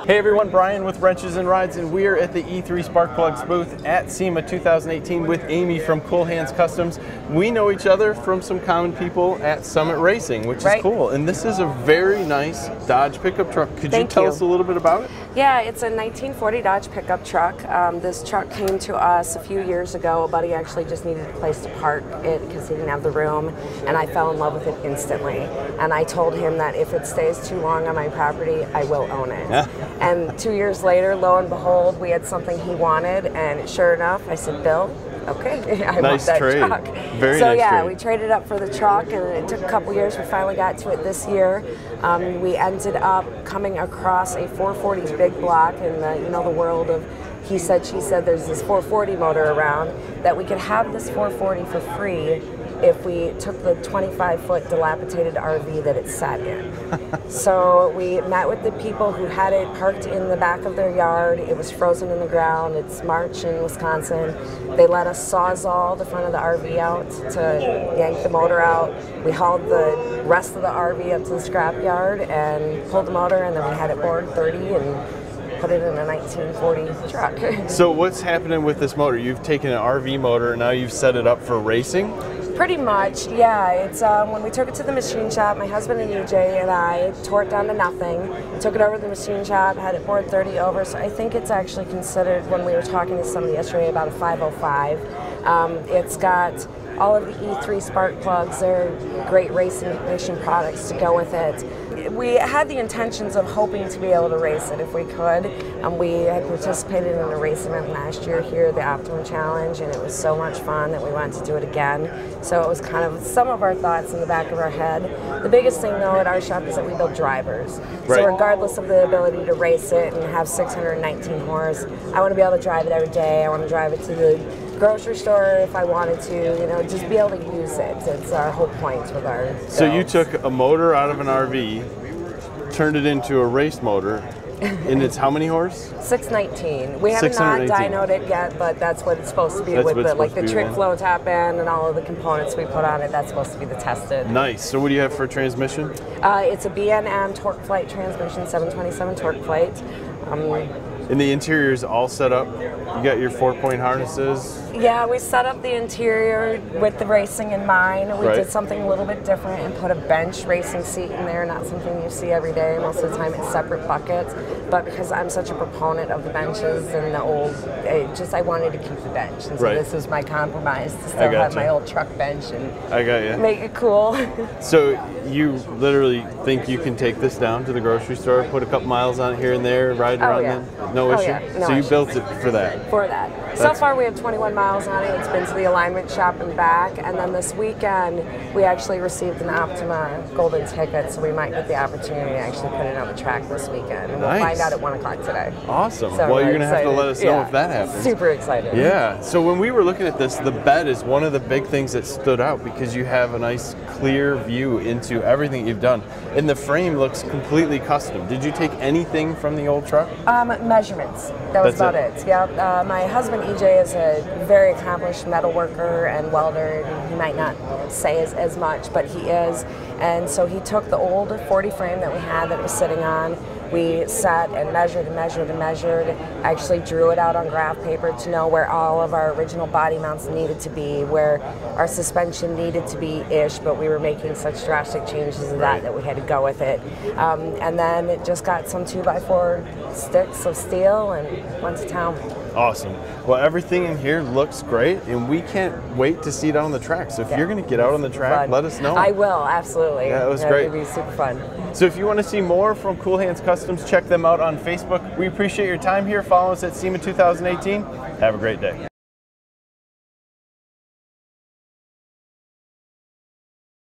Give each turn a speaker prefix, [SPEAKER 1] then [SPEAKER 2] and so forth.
[SPEAKER 1] Hey everyone, Brian with Wrenches and Rides, and we are at the E3 Spark Plugs booth at SEMA 2018 with Amy from Cool Hands Customs. We know each other from some common people at Summit Racing, which is cool. And this is a very nice Dodge pickup truck. Could you tell us a little bit about it?
[SPEAKER 2] Yeah, it's a 1940 Dodge pickup truck. This truck came to us a few years ago. A buddy actually just needed a place to park it because he didn't have the room, and I fell in love with it instantly. And I told him that if it stays too long on my property, I will own it. Yeah. And 2 years later, lo and behold, we had something he wanted, and sure enough, I said, Bill, okay, I want that truck.
[SPEAKER 1] Very
[SPEAKER 2] so
[SPEAKER 1] nice
[SPEAKER 2] yeah,
[SPEAKER 1] trade.
[SPEAKER 2] we traded up for the truck, and it took a couple years. We finally got to it this year. We ended up coming across a 440 big block in the world of he said, she said. There's this 440 motor around that we could have this 440 for free if we took the 25-foot dilapidated RV that it sat in. So we met with the people who had it parked in the back of their yard. It was frozen in the ground. It's March in Wisconsin. They let us sawzall the front of the RV out to yank the motor out. We hauled the rest of the RV up to the scrap yard and pulled the motor, and then we had it bored 30 and put it in a 1940 truck.
[SPEAKER 1] So what's happening with this motor? You've taken an RV motor and now you've set it up for racing?
[SPEAKER 2] Pretty much, yeah. It's when we took it to the machine shop, my husband and EJ and I tore it down to nothing, took it over to the machine shop, had it bored 30 over, so I think it's actually considered, when we were talking to somebody yesterday, about a 505. It's got all of the E3 spark plugs. They're great racing ignition products to go with it. We had the intentions of hoping to be able to race it if we could. We had participated in a race event last year here, the Optimum Challenge, and it was so much fun that we wanted to do it again. So it was kind of some of our thoughts in the back of our head. The biggest thing though at our shop is that we build drivers. Right. So regardless of the ability to race it and have 619 horse, I want to be able to drive it every day. I want to drive it to the grocery store if I wanted to, just be able to use it. It's our whole point with our builds.
[SPEAKER 1] So you took a motor out of an RV, turned it into a race motor, and it's how many horse?
[SPEAKER 2] 619. We have not dynoed it yet, but that's what it's supposed to be with the trick flow tap end and all of the components we put on it. That's supposed to be the tested.
[SPEAKER 1] Nice. So what do you have for a transmission?
[SPEAKER 2] It's a BNM torque plate transmission, 727 torque plate.
[SPEAKER 1] And the interior is all set up? You got your 4-point harnesses?
[SPEAKER 2] Yeah, we set up the interior with the racing in mind. We did something a little bit different and put a bench racing seat in there, not something you see every day. Most of the time it's separate buckets, but because I'm such a proponent of the benches and the old, I wanted to keep the bench. And so this is my compromise, to still have my old truck bench and make it cool.
[SPEAKER 1] So you literally think you can take this down to the grocery store, put a couple miles on it here and there, ride around then? No issue?
[SPEAKER 2] Yeah. No
[SPEAKER 1] so you
[SPEAKER 2] issue.
[SPEAKER 1] built it for that?
[SPEAKER 2] For that. So far we have 21 miles on it. It's been to the alignment shop and back, and then this weekend we actually received an Optima golden ticket, so we might get the opportunity to actually put it on the track this weekend. And we'll find out at 1 o'clock today.
[SPEAKER 1] Awesome.
[SPEAKER 2] So
[SPEAKER 1] well, you're going to have to let us know if that happens.
[SPEAKER 2] Super excited.
[SPEAKER 1] Yeah. So when we were looking at this, the bed is one of the big things that stood out because you have a nice clear view into everything you've done. And the frame looks completely custom. Did you take anything from the old truck?
[SPEAKER 2] Measurements. That was about it. Yeah. My husband EJ is a very accomplished metal worker and welder. He might not say as much, but he is. And so he took the old 40 frame that we had that it was sitting on. We sat and measured and measured and measured. Actually drew it out on graph paper to know where all of our original body mounts needed to be, where our suspension needed to be-ish, but we were making such drastic changes to that we had to go with it. And then it just got some 2x4 sticks of steel and went to town.
[SPEAKER 1] Awesome. Well, everything in here looks great, and we can't wait to see it on the track. So if you're going to get out on the track, let us know.
[SPEAKER 2] I will, absolutely.
[SPEAKER 1] Yeah, it was great.
[SPEAKER 2] It'll be super fun.
[SPEAKER 1] So if you want to see more from Cool Hands Customs, check them out on Facebook. We appreciate your time here. Follow us at SEMA 2018. Have a great day.